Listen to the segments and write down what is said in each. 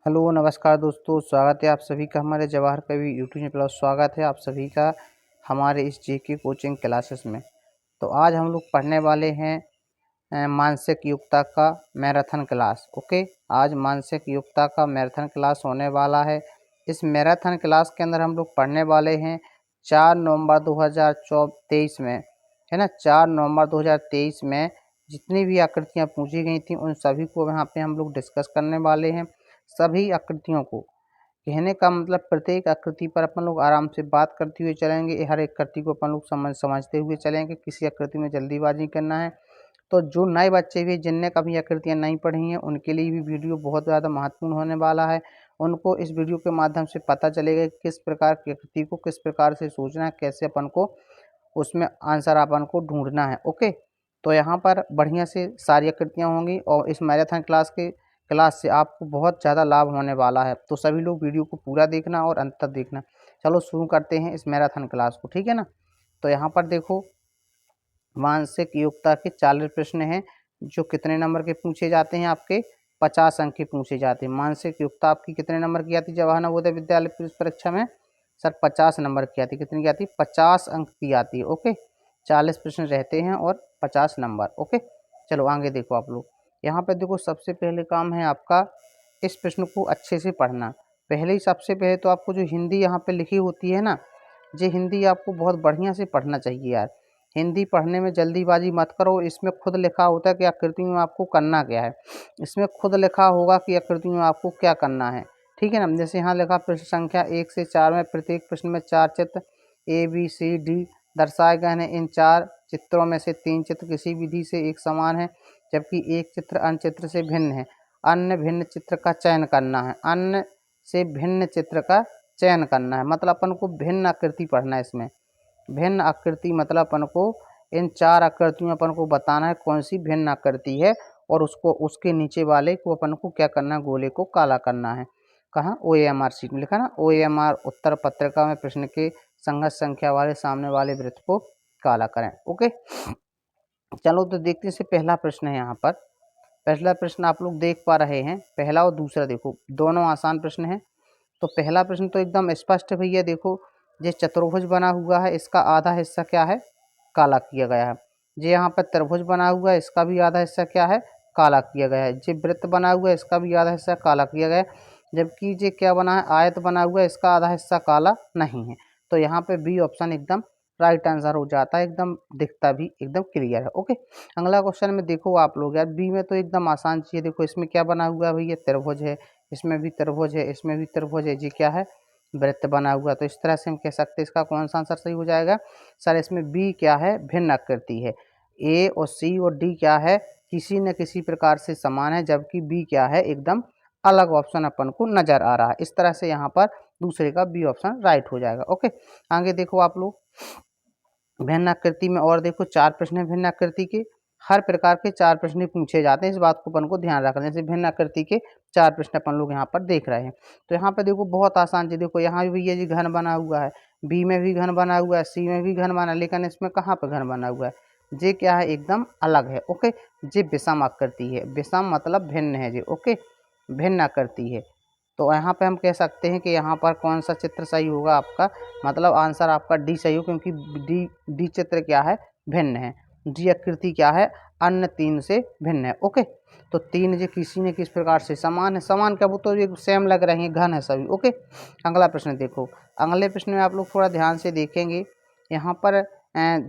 Hello नमस्कार दोस्तों, स्वागत है आप सभी का हमारे जवाहर कवि यूट्यूब चैनल पर। स्वागत है आप सभी का हमारे इस जेके कोचिंग क्लासेस में। तो आज हम लोग पढ़ने वाले हैं मानसिक योग्यता का मैराथन क्लास। ओके, आज मानसिक योग्यता का मैराथन क्लास होने वाला है। इस मैराथन क्लास के अंदर हम लोग पढ़ने वाले हैं 4 नवंबर 2023 में, है ना। 4 नवंबर 2023 में जितनी भी आकृतियाँ पूछी गई थी उन सभी को यहाँ पे हम लोग डिस्कस करने वाले हैं। सभी आकृतियों को, कहने का मतलब प्रत्येक आकृति पर अपन लोग आराम से बात करते हुए चलेंगे। हर एक आकृति को अपन लोग समझते हुए चलेंगे। किसी आकृति में जल्दीबाजी नहीं करना है। तो जो नए बच्चे भी जिनने कभी आकृतियाँ नहीं पढ़ी हैं उनके लिए भी वीडियो बहुत ज़्यादा महत्वपूर्ण होने वाला है। उनको इस वीडियो के माध्यम से पता चलेगा कि किस प्रकार की आकृति को किस प्रकार से सोचना है, कैसे अपन को उसमें आंसर अपन को ढूंढना है। ओके, तो यहाँ पर बढ़िया से सारी आकृतियाँ होंगी और इस मैराथन क्लास से आपको बहुत ज़्यादा लाभ होने वाला है। तो सभी लोग वीडियो को पूरा देखना और अंत तक देखना। चलो शुरू करते हैं इस मैराथन क्लास को, ठीक है ना। तो यहाँ पर देखो, मानसिक योग्यता के 40 प्रश्न हैं जो कितने नंबर के पूछे जाते हैं, आपके 50 अंक के पूछे जाते हैं। मानसिक योग्यता आपकी कितने नंबर की आती है जवाहर नवोदय विद्यालय पुलिस परीक्षा में? सर 50 नंबर की आती है। कितनी की आती है? 50 अंक की आती है। ओके, 40 प्रश्न रहते हैं और 50 नंबर। ओके, चलो आगे देखो आप लोग। यहाँ पे देखो, सबसे पहले काम है आपका इस प्रश्न को अच्छे से पढ़ना। पहले ही सबसे पहले तो आपको जो हिंदी यहाँ पे लिखी होती है ना, ये हिंदी आपको बहुत बढ़िया से पढ़ना चाहिए यार। हिंदी पढ़ने में जल्दीबाजी मत करो। इसमें खुद लिखा होता है कि आकृति में आपको करना क्या है। इसमें खुद लिखा होगा कि आकृति में आपको क्या करना है, ठीक है ना। जैसे यहाँ लिखा प्रश्न संख्या 1 से 4 में प्रत्येक प्रश्न में 4 चित्र ABCD दर्शाए गए हैं। इन 4 चित्रों में से 3 चित्र किसी विधि से एक समान है जबकि एक चित्र अन्य चित्र से भिन्न है। अन्य भिन्न चित्र का चयन करना है। अन्य से भिन्न चित्र का चयन करना है मतलब अपन को भिन्न आकृति पढ़ना है। इसमें भिन्न आकृति मतलब अपन को इन 4 आकृतियों में अपन को बताना है कौन सी भिन्न आकृति है और उसको उसके नीचे वाले को अपन को क्या करना है, गोले को काला करना है। कहाँ? OMR शीट में लिखा ना, OMR उत्तर पत्रिका में प्रश्न के संगत संख्या वाले सामने वाले वृत्त को काला करें। ओके, चलो तो देखते हैं। पहला प्रश्न है यहाँ पर। पहला प्रश्न आप लोग देख पा रहे हैं, पहला और दूसरा देखो, दोनों आसान प्रश्न है। तो पहला प्रश्न तो एकदम स्पष्ट है भैया। देखो, ये चतुर्भुज बना हुआ है, इसका आधा हिस्सा क्या है, काला किया गया है। ये यहाँ पर त्रिभुज बना हुआ है, इसका भी आधा हिस्सा क्या है, काला किया गया है। ये वृत्त बना हुआ है, इसका भी आधा हिस्सा काला किया गया है। जबकि ये क्या बना है, आयत बना हुआ है, इसका आधा हिस्सा काला नहीं है। तो यहाँ पे बी ऑप्शन एकदम राइट आंसर हो जाता है। एकदम दिखता भी एकदम क्लियर है। ओके, अगला क्वेश्चन में देखो आप लोग यार, बी में तो एकदम आसान चीज़ है। देखो इसमें क्या बना हुआ है भैया, त्रिभुज है, इसमें भी त्रिभुज है, इसमें भी त्रिभुज है। जी क्या है, वृत्त बना हुआ। तो इस तरह से हम कह सकते हैं इसका कौन सा आंसर सही हो जाएगा। सर इसमें बी क्या है, भिन्न आकृति है। ए और सी और डी क्या है, किसी न किसी प्रकार से समान है, जबकि बी क्या है, एकदम अलग ऑप्शन अपन को नजर आ रहा है। इस तरह से यहाँ पर दूसरे का बी ऑप्शन राइट हो जाएगा। ओके, आगे देखो आप लोग, भिन्न आकृति में और देखो 4 प्रश्न है भिन्न आकृति के। हर प्रकार के 4 प्रश्न पूछे जाते हैं, इस बात को अपन को ध्यान रखना है। जैसे भिन्न आकृति के 4 प्रश्न अपन लोग यहाँ पर देख रहे हैं। तो यहाँ पर देखो बहुत आसान चीज, देखो यहाँ भी ये जी घन बना हुआ है, बी में भी घन बना हुआ है, सी में भी घन बना, लेकिन इसमें कहाँ पर घन बना हुआ है, ये क्या है, एकदम अलग है। ओके, ये विषम आकृति है। विषम मतलब भिन्न है जी। ओके, भिन्न आकृति है। तो यहाँ पे हम कह सकते हैं कि यहाँ पर कौन सा चित्र सही होगा आपका, मतलब आंसर आपका डी सही हो, क्योंकि डी चित्र क्या है, भिन्न है। डी आकृति क्या है, अन्य 3 से भिन्न है। ओके, तो 3 जो किसी न किस प्रकार से समान है। समान क्या, वो तो ये सेम लग रहे हैं, घन है सभी। ओके, अगला प्रश्न देखो। अगले प्रश्न में आप लोग थोड़ा ध्यान से देखेंगे। यहाँ पर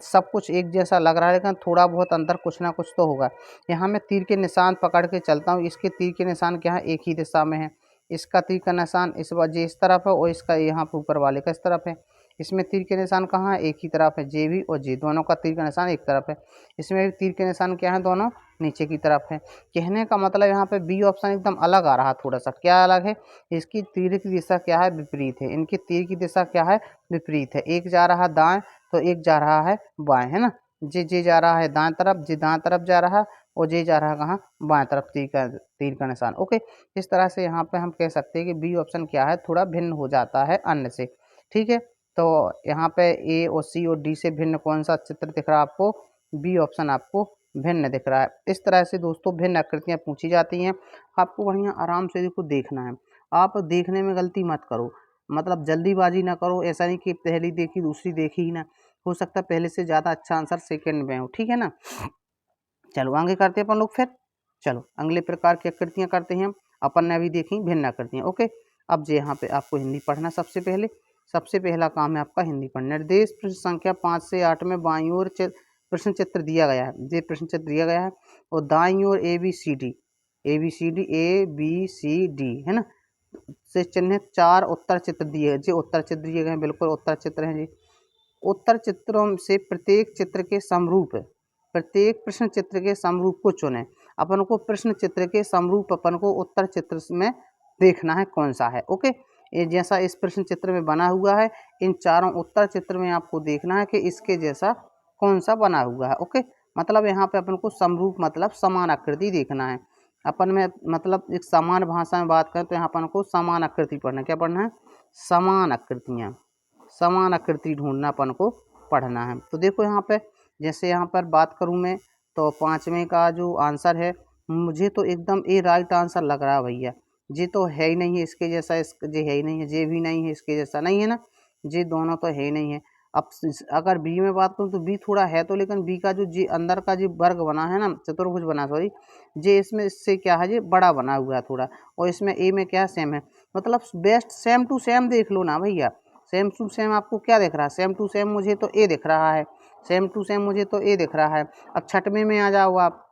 सब कुछ एक जैसा लग रहा है, लेकिन थोड़ा बहुत अंतर कुछ ना कुछ तो होगा। यहाँ मैं तीर के निशान पकड़ के चलता हूँ। इसके तीर के निशान क्या है, एक ही दिशा में है। इसका तीर का निशान इस वजह इस तरफ है और इसका यहाँ पर ऊपर वाले का इस तरफ है। इसमें तीर के निशान कहाँ है, एक ही तरफ है। जे भी और जे दोनों का तीर का निशान एक तरफ है। इसमें भी तीर के निशान क्या है, दोनों नीचे की तरफ है। कहने का मतलब यहाँ पे बी ऑप्शन एकदम अलग आ रहा, थोड़ा सा क्या अलग है, इसकी तीर की दिशा क्या है, विपरीत है। इनकी तीर की दिशा क्या है, विपरीत है। एक जा रहा दाएं तो एक जा रहा है बाएं, है ना। जे जा रहा है दाएं तरफ, जे दाएं तरफ जा रहा है और जे जा रहा है कहाँ, बाएं तरफ, तीर का निशान। ओके, इस तरह से यहाँ पे हम कह सकते हैं कि बी ऑप्शन क्या है, थोड़ा भिन्न हो जाता है अन्य से। ठीक है, तो यहाँ पे ए और सी और डी से भिन्न कौन सा चित्र दिख रहा है आपको, बी ऑप्शन आपको भिन्न दिख रहा है। इस तरह से दोस्तों भिन्न आकृतियाँ पूछी जाती हैं। आपको बढ़िया आराम से देखो देखना है आप देखने में गलती मत करो, मतलब जल्दीबाजी ना करो। ऐसा नहीं कि पहली देखी दूसरी देखी ही ना, हो सकता है पहले से ज़्यादा अच्छा आंसर सेकंड में हो, ठीक है ना। चलो आगे करते हैं अपन लोग फिर। चलो अगले प्रकार की आकृतियाँ करते हैं हम। अपन ने अभी देखी भिन्न आकृतियाँ, ओके। अब जो यहाँ पे आपको हिंदी पढ़ना सबसे पहला काम है आपका हिंदी पढ़ना। निर्देश प्रश्न संख्या 5 से 8 में बाईं ओर प्रश्न चित्र दिया गया है, ये प्रश्न चित्र दिया गया है, और दाईं ओर ए बी सी डी है ना, से चिन्हित 4 उत्तर चित्र दिए, जो उत्तर चित्र दिए गए हैं, बिल्कुल उत्तर चित्र हैं जी। उत्तर चित्रों से प्रत्येक चित्र के समरूप, प्रत्येक प्रश्न चित्र के समरूप को चुनें। अपन को प्रश्न चित्र के समरूप अपन को उत्तर चित्र में देखना है कौन सा है, ओके। ये जैसा इस प्रश्न चित्र में बना हुआ है, इन चारों उत्तर चित्र में आपको देखना है कि इसके जैसा कौन सा बना हुआ है, ओके। मतलब यहाँ पे अपन को समरूप मतलब समान आकृति देखना है। अपन में मतलब एक समान भाषा में बात करें तो यहाँ अपन को समान आकृति पढ़ना है। क्या पढ़ना है? समान आकृतियाँ, समान आकृति ढूंढना अपन को पढ़ना है। तो देखो यहाँ पे, जैसे यहाँ पर बात करूँ मैं, तो 5वें का जो आंसर है, मुझे तो एकदम ए राइट आंसर लग रहा है भैया। ये तो है ही नहीं है इसके जैसा, ये है ही नहीं है, ये भी नहीं है इसके जैसा, नहीं है ना, ये दोनों तो है ही नहीं है। अब अगर बी में बात करूँ तो बी थोड़ा है तो, लेकिन बी का जो जी अंदर का जो वर्ग बना है ना, चतुर्भुज बना, सॉरी, जे इसमें इससे क्या है, ये बड़ा बना हुआ है थोड़ा, और इसमें ए में क्या सेम है, मतलब बेस्ट सेम टू सेम देख लो ना भैया। सेम टू सेम आपको क्या दिख रहा है? सेम टू सेम मुझे तो ए दिख रहा है, सेम टू सेम मुझे तो ए दिख रहा है। अब छठवें में आ जाओ आप,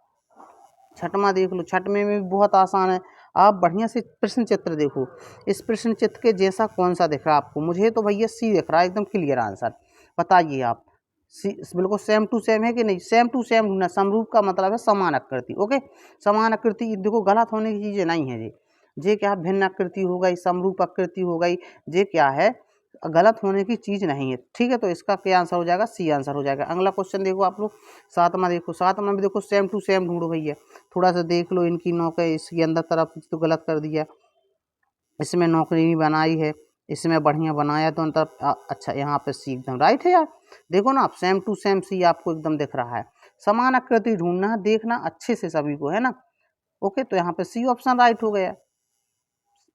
छठवां देख लो, छठवें में भी बहुत आसान है। आप बढ़िया से प्रश्न चित्र देखो, इस प्रश्न चित्र के जैसा कौन सा दिख रहा है आपको? मुझे तो भैया सी दिख रहा है, एकदम क्लियर आंसर। बताइए आप, सी बिल्कुल सेम टू सेम है कि नहीं? सेम टू सेम ढूंढना, समरूप का मतलब है समान आकृति, ओके। समान आकृति देखो, गलत होने की चीज़ें नहीं है ये क्या भिन्न आकृति हो गई, समरूप आकृति हो गई, ये क्या है, गलत होने की चीज़ नहीं है, ठीक है। तो इसका क्या आंसर हो जाएगा? सी आंसर हो जाएगा। अगला क्वेश्चन देखो आप लोग, 7वां देखो, 7वां में देखो सेम टू सेम ढूंढो भैया। थोड़ा सा देख लो इनकी नौकरी, इसके अंदर तरफ तो गलत कर दिया, इसमें नौकरी नहीं बनाई है, इसमें बढ़िया बनाया तो अंतर, अच्छा यहाँ पे सी एकदम राइट है यार। देखो ना आप, सेम टू सेम सी आपको एकदम दिख रहा है। समान आकृति ढूंढना है, देखना अच्छे से सभी को, है ना, ओके। तो यहाँ पे सी ऑप्शन राइट हो गया।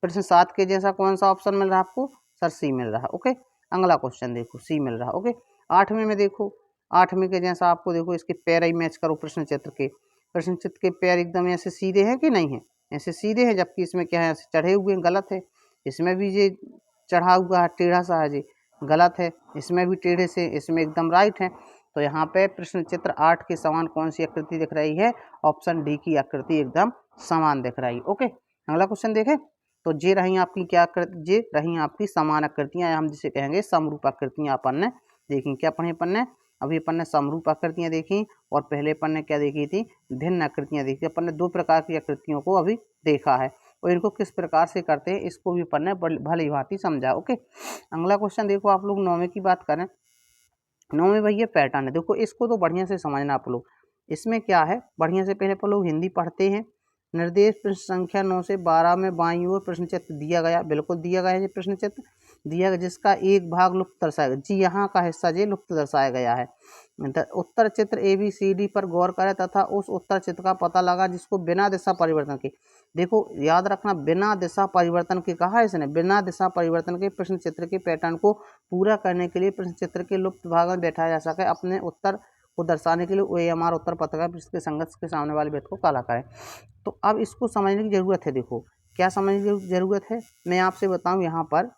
प्रश्न 7 के जैसा कौन सा ऑप्शन मिल रहा है आपको? सर सी मिल रहा है, ओके। अगला क्वेश्चन देखो, सी मिल रहा है, ओके। 8वें में देखो, 8वें के जैसा आपको देखो, इसके पैर ही मैच करो प्रश्न चित्र के। प्रश्न चित्र के पैर एकदम ऐसे सीधे हैं कि नहीं है? ऐसे सीधे हैं, जबकि इसमें क्या है, ऐसे चढ़े हुए हैं, गलत है। इसमें भी ये चढ़ा हुआ है, टेढ़ा सा है, ये गलत है। इसमें भी टेढ़े से, इसमें एकदम राइट है। तो यहाँ पे प्रश्न चित्र 8 के समान कौन सी आकृति दिख रही है? ऑप्शन डी की आकृति एकदम समान दिख रही है, ओके। अगला क्वेश्चन देखें, तो ये रही आपकी क्या आकृति, ये रही आपकी समान आकृतियाँ, हम जिसे कहेंगे समरूप आकृतियाँ। अपन ने देखी, क्या पढ़े अपन ने? अभी अपन ने समरूप आकृतियाँ देखी, और पहले अपन ने क्या देखी थी? भिन्न आकृतियाँ देखी। अपन ने 2 प्रकार की आकृतियों को अभी देखा है, और इनको किस प्रकार से करते हैं इसको भी अपन ने भली भांति समझा, ओके। अगला क्वेश्चन देखो आप लोग, 9वें की बात करें, 9वें भैया पैटर्न है। देखो इसको तो बढ़िया से समझना आप लोग। इसमें क्या है, बढ़िया से पहले अपन लोग हिंदी पढ़ते हैं। निर्देश प्रश्न संख्या 9 से 12 में बाईं ओर प्रश्न चित्र दिया गया, बिल्कुल दिया गया है, ये प्रश्न चित्र दिया गया, जिसका एक भाग लुप्त दर्शाया गया, जी यहाँ का हिस्सा ये लुप्त दर्शाया गया है। उत्तर चित्र ABCD पर गौर करें तथा उस उत्तर चित्र का पता लगा जिसको बिना दिशा परिवर्तन के, देखो याद रखना, बिना दिशा परिवर्तन के कहा है इसने, बिना दिशा परिवर्तन के प्रश्न चित्र के पैटर्न को पूरा करने के लिए प्रश्न चित्र के लुप्त भाग में बैठाया जा सके, अपने उत्तर को दर्शाने के लिए OMR उत्तर पत्रकार पृष्ठ के संघर्ष के सामने वाले व्यक्ति को काला करें। तो अब इसको समझने की जरूरत है। देखो क्या समझने की जरूरत है, मैं आपसे बताऊं, यहाँ पर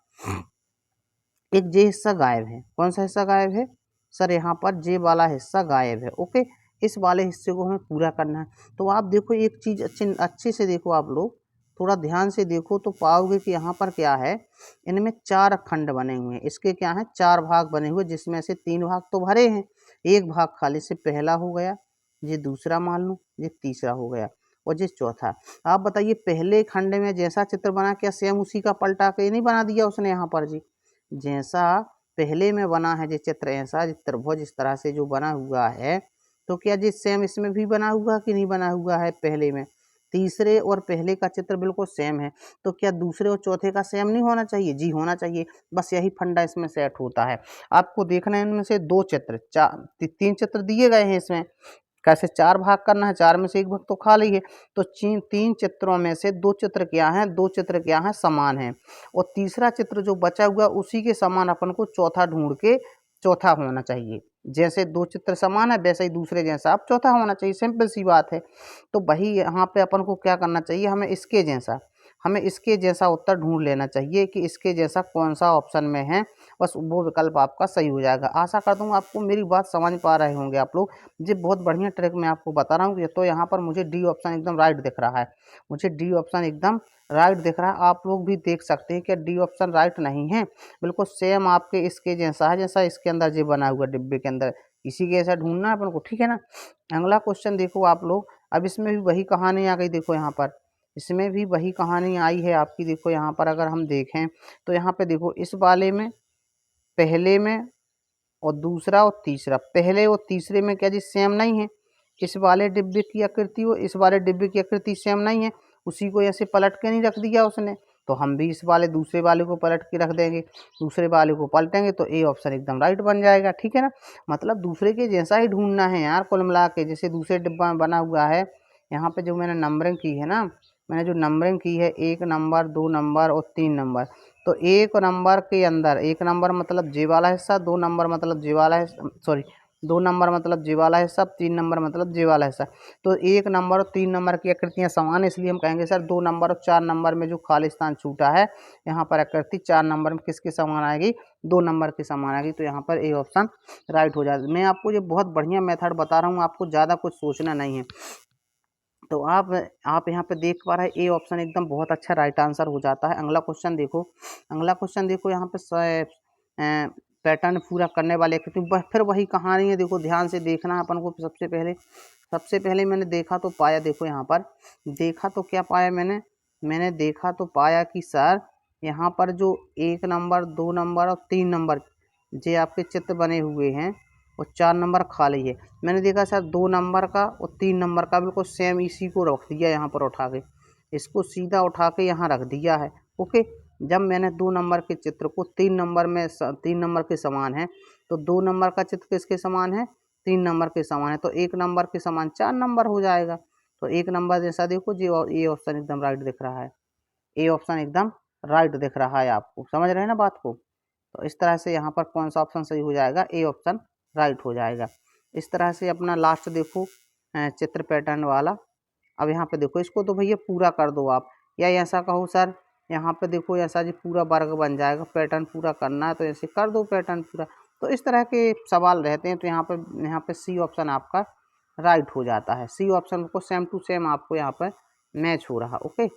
एक जे हिस्सा गायब है। कौन सा हिस्सा गायब है? सर यहाँ पर जे वाला हिस्सा गायब है, ओके। इस वाले हिस्से को हमें पूरा करना है। तो आप देखो एक चीज़ अच्छे से देखो, आप लोग थोड़ा ध्यान से देखो तो पाओगे कि यहाँ पर क्या है, इनमें 4 खंड बने हुए हैं। इसके क्या हैं? 4 भाग बने हुए, जिसमें से 3 भाग तो भरे हैं, एक भाग खाली से पहला हो गया, ये दूसरा मान लो, ये तीसरा हो गया, और ये चौथा। आप बताइए पहले खंड में जैसा चित्र बना, क्या सेम उसी का पलटा के नहीं बना दिया उसने यहाँ पर जी? जैसा पहले में बना है जो चित्र, ऐसा त्रिभुज इस तरह से जो बना हुआ है, तो क्या जी सेम इसमें भी बना हुआ कि नहीं बना हुआ है? पहले में तीसरे और पहले का चित्र बिल्कुल सेम है, तो क्या दूसरे और चौथे का सेम नहीं होना चाहिए? जी होना चाहिए। बस यही फंडा इसमें सेट होता है। आपको देखना है इनमें से 2 चित्र, 3 चित्र दिए गए हैं इसमें, कैसे 4 भाग करना है, 4 में से 1 भाग तो खाली है। तो 3 चित्रों में से 2 चित्र क्या हैं, 2 चित्र क्या हैं, समान हैं। और तीसरा चित्र जो बचा हुआ उसी के समान अपन को चौथा ढूंढ के चौथा होना चाहिए। जैसे 2 चित्र समान है वैसे ही दूसरे जैसा अब चौथा होना चाहिए, सिंपल सी बात है। तो वही यहाँ पे अपन को क्या करना चाहिए, हमें इसके जैसा उत्तर ढूंढ लेना चाहिए कि इसके जैसा कौन सा ऑप्शन में है, बस वो विकल्प आपका सही हो जाएगा। आशा करता हूँ आपको मेरी बात समझ पा रहे होंगे आप लोग। जी बहुत बढ़िया ट्रिक मैं आपको बता रहा हूँ। तो यहाँ पर मुझे डी ऑप्शन एकदम राइट दिख रहा है, मुझे डी ऑप्शन एकदम राइट दिख रहा है। आप लोग भी देख सकते हैं कि डी ऑप्शन राइट नहीं है, बिल्कुल सेम आपके इसके जैसा है, जैसा इसके अंदर जो बना हुआ डिब्बे के अंदर, इसी के जैसा ढूंढना है अपन को, ठीक है ना। अगला क्वेश्चन देखो आप लोग, अब इसमें भी वही कहानी आ गई। देखो यहाँ पर इसमें भी वही कहानी आई है आपकी। देखो यहाँ पर अगर हम देखें तो यहाँ पे देखो इस वाले में पहले में और दूसरा और तीसरा, पहले और तीसरे में क्या जी सेम नहीं है। इस वाले डिब्बे की आकृति और इस वाले डिब्बे की आकृति सेम नहीं है, उसी को ऐसे पलट के नहीं रख दिया उसने, तो हम भी इस वाले दूसरे वाले को पलट के रख देंगे, दूसरे वाले को पलटेंगे तो ए ऑप्शन एकदम राइट बन जाएगा, ठीक है ना। मतलब दूसरे के जैसा ही ढूंढना है यार कुल मिला के। जैसे दूसरे डिब्बा में बना हुआ है, यहाँ पे जो मैंने नंबरिंग की है ना, मैंने जो नंबरिंग की है 1 नंबर 2 नंबर और 3 नंबर, तो 1 नंबर के अंदर 1 नंबर मतलब जे वाला हिस्सा, 2 नंबर मतलब जे वाला हिस्सा, सॉरी 2 नंबर मतलब जे वाला हिस्सा, 3 नंबर मतलब जे वाला हिस्सा। तो 1 नंबर और 3 नंबर की आकृतियाँ समान है, इसलिए हम कहेंगे सर 2 नंबर और 4 नंबर में जो खाली स्थान छूटा है, यहाँ पर आकृति 4 नंबर में किसके समान आएगी, 2 नंबर के समान आएगी। तो यहाँ पर ए ऑप्शन राइट हो जाएगा। मैं आपको ये बहुत बढ़िया मेथड बता रहा हूँ, आपको ज़्यादा कुछ सोचना नहीं है। तो आप यहाँ पे देख पा रहे हैं ए ऑप्शन एकदम बहुत अच्छा राइट आंसर हो जाता है। अगला क्वेश्चन देखो, अगला क्वेश्चन देखो यहाँ पे पैटर्न पूरा करने वाले फिर वही कहानी है। देखो ध्यान से देखना है अपन को। सबसे पहले मैंने देखा तो पाया, देखो यहाँ पर देखा तो क्या पाया मैंने देखा तो पाया कि सर यहाँ पर जो 1 नंबर 2 नंबर और 3 नंबर जो आपके चित्र बने हुए हैं और 4 नंबर खाली है। मैंने देखा सर 2 नंबर का और 3 नंबर का बिल्कुल सेम इसी को रख दिया यहाँ पर उठा के, इसको सीधा उठा के यहाँ रख दिया है। ओके, जब मैंने 2 नंबर के चित्र को 3 नंबर के समान है, तो 2 नंबर का चित्र किसके समान है, 3 नंबर के समान है, तो 1 नंबर के समान 4 नंबर हो जाएगा। तो 1 नंबर जैसा देखो जी, और ए ऑप्शन एकदम राइट दिख रहा है, ए ऑप्शन एकदम राइट दिख रहा है। आपको समझ रहे हैं ना बात को। तो इस तरह से यहाँ पर कौन सा ऑप्शन सही हो जाएगा, ए ऑप्शन राइट हो जाएगा। इस तरह से अपना लास्ट देखो चित्र पैटर्न वाला। अब यहाँ पे देखो इसको तो भैया पूरा कर दो आप, या ऐसा कहो सर यहाँ पे देखो ऐसा जी पूरा वर्ग बन जाएगा, पैटर्न पूरा करना है तो ऐसे कर दो पैटर्न पूरा। तो इस तरह के सवाल रहते हैं। तो यहाँ पे सी ऑप्शन आपका राइट हो जाता है। सी ऑप्शन को सेम टू सेम आपको यहाँ पर मैच हो रहा। ओके,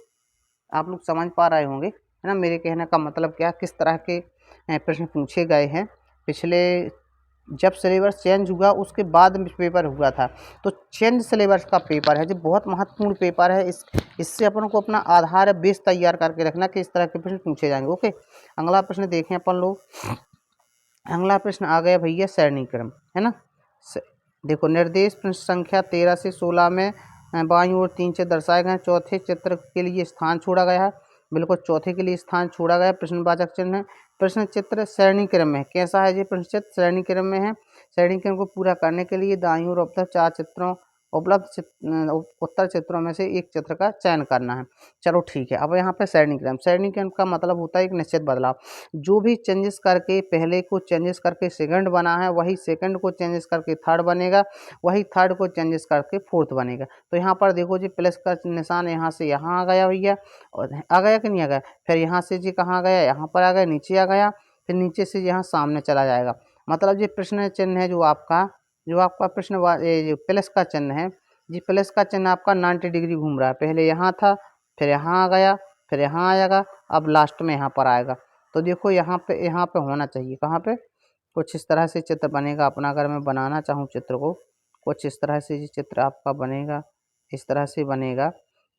आप लोग समझ पा रहे होंगे है ना मेरे कहने का मतलब क्या, किस तरह के प्रश्न पूछे गए हैं। पिछले जब सिलेबस चेंज हुआ उसके बाद पेपर हुआ था, तो चेंज सिलेबस का पेपर है जो बहुत महत्वपूर्ण पेपर है। इससे अपन को अपना आधार बेस तैयार करके रखना कि इस तरह के प्रश्न पूछे जाएंगे। ओके, अगला प्रश्न देखें अपन लोग। अगला प्रश्न आ गया भैया सरणी क्रम, है ना। देखो निर्देश प्रश्न संख्या 13 से 16 में बाईं ओर 3 चित्र दर्शाए गए। चौथे चित्र के लिए स्थान छोड़ा गया है, बिल्कुल चौथे के लिए स्थान छोड़ा गया। प्रश्नवाचक चिन्ह है। प्रश्न चित्र श्रेणी क्रम में कैसा है, ये प्रश्न चित्र श्रेणी क्रम में है। श्रेणी क्रम को पूरा करने के लिए दाईं ओर उपलब्ध उत्तर चित्रों में से एक चित्र का चयन करना है। चलो ठीक है। अब यहाँ पे श्रेणी क्रम का मतलब होता है एक निश्चित बदलाव। जो भी चेंजेस करके पहले को चेंजेस करके सेकंड बना है, वही सेकंड को चेंजेस करके थर्ड बनेगा, वही थर्ड को चेंजेस करके फोर्थ बनेगा। तो यहाँ पर देखो जी प्लस का निशान यहाँ से यहाँ आ गया भैया, और आ गया कि नहीं आ गया। फिर यहाँ से जी कहाँ गया, यहाँ पर आ गया, नीचे आ गया, फिर नीचे से यहाँ सामने चला जाएगा। मतलब ये प्रश्न चिन्ह है जो आपका प्रश्न जो प्लस का चिन्ह है जी, प्लस का चिन्ह आपका 90 डिग्री घूम रहा है। पहले यहाँ था, फिर यहाँ आ गया, फिर यहाँ आएगा, अब लास्ट में यहाँ पर आएगा। तो देखो यहाँ पे होना चाहिए, कहाँ पे, कुछ इस तरह से चित्र बनेगा अपना। अगर मैं बनाना चाहूँ चित्र को, कुछ इस तरह से जी चित्र आपका बनेगा, इस तरह से बनेगा।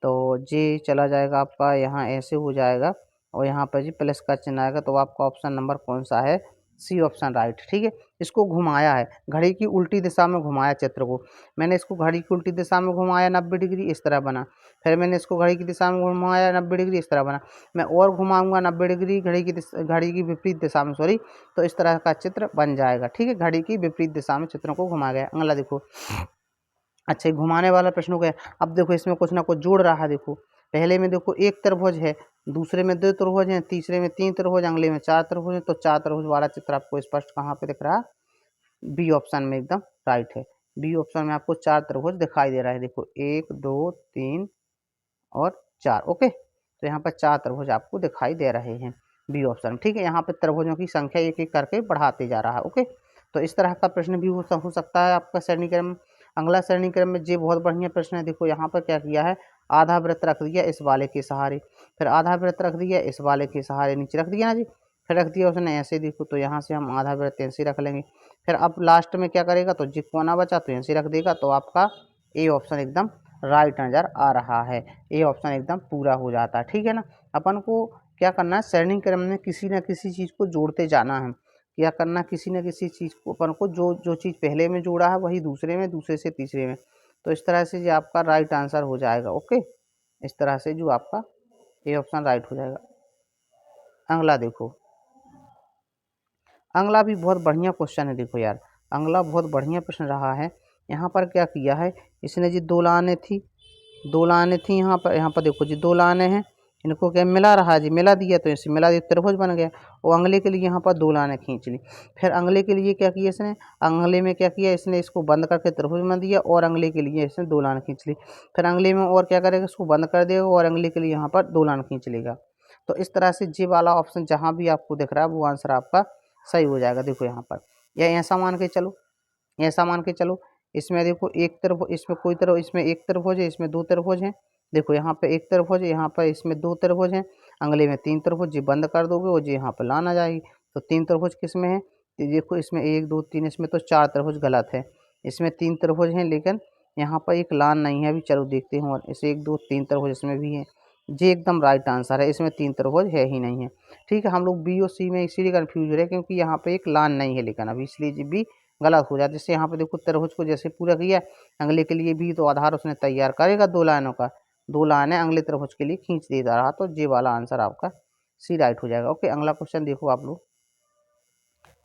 तो जी चला जाएगा आपका, यहाँ ऐसे हो जाएगा और यहाँ पर जी प्लस का चिन्ह आएगा। तो आपका ऑप्शन नंबर कौन सा है, सी ऑप्शन राइट। ठीक है, इसको घुमाया है, घड़ी की उल्टी दिशा में घुमाया चित्र को। मैंने इसको घड़ी की उल्टी दिशा में घुमाया 90 डिग्री, इस तरह बना। फिर मैंने इसको घड़ी की दिशा में घुमाया 90 डिग्री, इस तरह बना। मैं और घुमाऊंगा 90 डिग्री घड़ी की विपरीत दिशा में, सॉरी, तो इस तरह का चित्र बन जाएगा। ठीक है, घड़ी की विपरीत दिशा में चित्रों को घुमाया गया। अगला देखो, अच्छा, ये घुमाने वाला प्रश्न हो गया। अब देखो इसमें कुछ ना कुछ जोड़ रहा है। देखो पहले में देखो एक त्रिभुज है, दूसरे में दो त्रिभुज हैं, तीसरे में तीन त्रिभुज, अगले में चार त्रिभुज हैं। तो चार त्रिभुज वाला चित्र आपको स्पष्ट कहाँ पे दिख रहा है? बी ऑप्शन में एकदम राइट है। बी ऑप्शन में आपको चार त्रिभुज दिखाई दे रहा है। देखो 1 2 3 और 4। ओके, तो यहाँ पर चार त्रिभुज आपको दिखाई दे रहे हैं बी ऑप्शन में। ठीक है, यहाँ पर त्रिभुजों की संख्या एक एक करके बढ़ाते जा रहा है। ओके, तो इस तरह का प्रश्न भी हो सकता है आपका श्रेणी क्रम। अगला श्रेणी क्रम में ये बहुत बढ़िया प्रश्न है। देखो यहाँ पर क्या किया है, आधा वृत्त रख दिया इस वाले के सहारे, फिर आधा वृत्त रख दिया इस वाले के सहारे, नीचे रख दिया ना जी, फिर रख दिया उसने ऐसे। देखो तो यहाँ से हम आधा वृत्त ऐसे रख लेंगे, फिर अब लास्ट में क्या करेगा, तो जी कोना बचा तो ऐसे रख देगा। तो आपका ए ऑप्शन एकदम राइट नज़र आ रहा है। ए ऑप्शन एकदम पूरा हो जाता है। ठीक है ना, अपन को क्या करना है, श्रेणी क्रम में किसी न किसी चीज़ को जोड़ते जाना है। क्या करना, किसी न किसी चीज़ को अपन को जो जो चीज़ पहले में जोड़ा है वही दूसरे में, दूसरे से तीसरे में। तो इस तरह से जो आपका राइट आंसर हो जाएगा। ओके, इस तरह से जो आपका ए ऑप्शन राइट हो जाएगा। अगला देखो, अगला भी बहुत बढ़िया क्वेश्चन है। देखो यार, अगला बहुत बढ़िया प्रश्न रहा है। यहाँ पर क्या किया है इसने जी, दो लाइनें थी, दो लाइनें थी यहाँ पर देखो जी, दो लाइनें हैं, इनको क्या मिला रहा है जी, मिला दिया तो इसे मिला दिया, त्रिभुज बन गया। और अंगले के लिए यहाँ पर दो लाइनें खींच ली। फिर अंगले के लिए क्या किया इसने, अंगले में क्या किया इसने, इसको बंद करके त्रिभुज बना दिया, और अंगले के लिए इसने दो लाइन खींच ली। फिर अंगले में और क्या करेगा, इसको बंद कर देगा और अंगले के लिए यहाँ पर दो लाइन खींच लेगा। तो इस तरह से जे वाला ऑप्शन जहाँ भी आपको दिख रहा है वो आंसर आपका सही हो जाएगा। देखो यहाँ पर, या ऐसा मान के चलो, ऐसा मान के चलो, इसमें देखो एक त्रिभुज, इसमें कोई त्रिभुज, इसमें एक त्रिभुज है, इसमें दो त्रिभुज हैं। देखो यहाँ पे एक त्रिभुज है, यहाँ पर इसमें दो त्रिभुज हैं, अगले में तीन त्रिभुज। जी बंद कर दोगे और जी यहाँ पर लान आ जाएगी। तो तीन त्रिभुज किस में है, तो देखो इसमें एक दो तीन, इसमें तो चार त्रिभुज गलत है, इसमें तीन त्रिभुज हैं लेकिन यहाँ पर एक लान नहीं है। अभी चलो देखते हैं, और इसे एक दो तीन त्रिभुज इसमें भी है। जी एकदम राइट आंसर है, इसमें तीन त्रिभुज है ही नहीं है। ठीक है, हम लोग बी और सी में इसीलिए कन्फ्यूज हो रहे हैं क्योंकि यहाँ पे एक लान नहीं है, लेकिन अभी इसलिए जी बी गलत हो जाता है। जैसे यहाँ पे देखो त्रिभुज को जैसे पूरा किया, अगले के लिए भी तो आधार उसने तैयार करेगा दो लाइनों का, दो लाइनें अगले त्रिभुज के लिए खींच दे रहा। तो जे वाला आंसर आपका सी राइट हो जाएगा। ओके, अगला क्वेश्चन देखो आप लोग।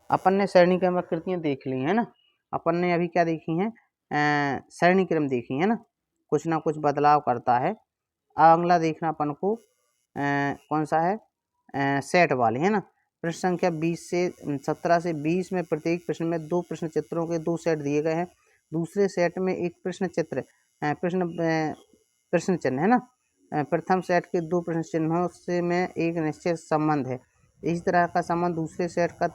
अपन ने श्रेणी क्रम आकृतियाँ देख ली है ना, अपन ने अभी क्या देखी हैं, श्रेणी क्रम देखी है ना कुछ बदलाव करता है। अगला देखना अपन को कौन सा है, सेट वाले है ना। प्रश्न संख्या 20 से 17 से 20 में प्रत्येक प्रश्न में दो प्रश्न चित्रों के दो सेट दिए गए हैं। दूसरे सेट में एक प्रश्न चित्र प्रश्न चिन्ह है ना। प्रथम सेट के दो प्रश्न चिन्हों से में एक निश्चित संबंध है। इसी तरह का संबंध दूसरे सेट का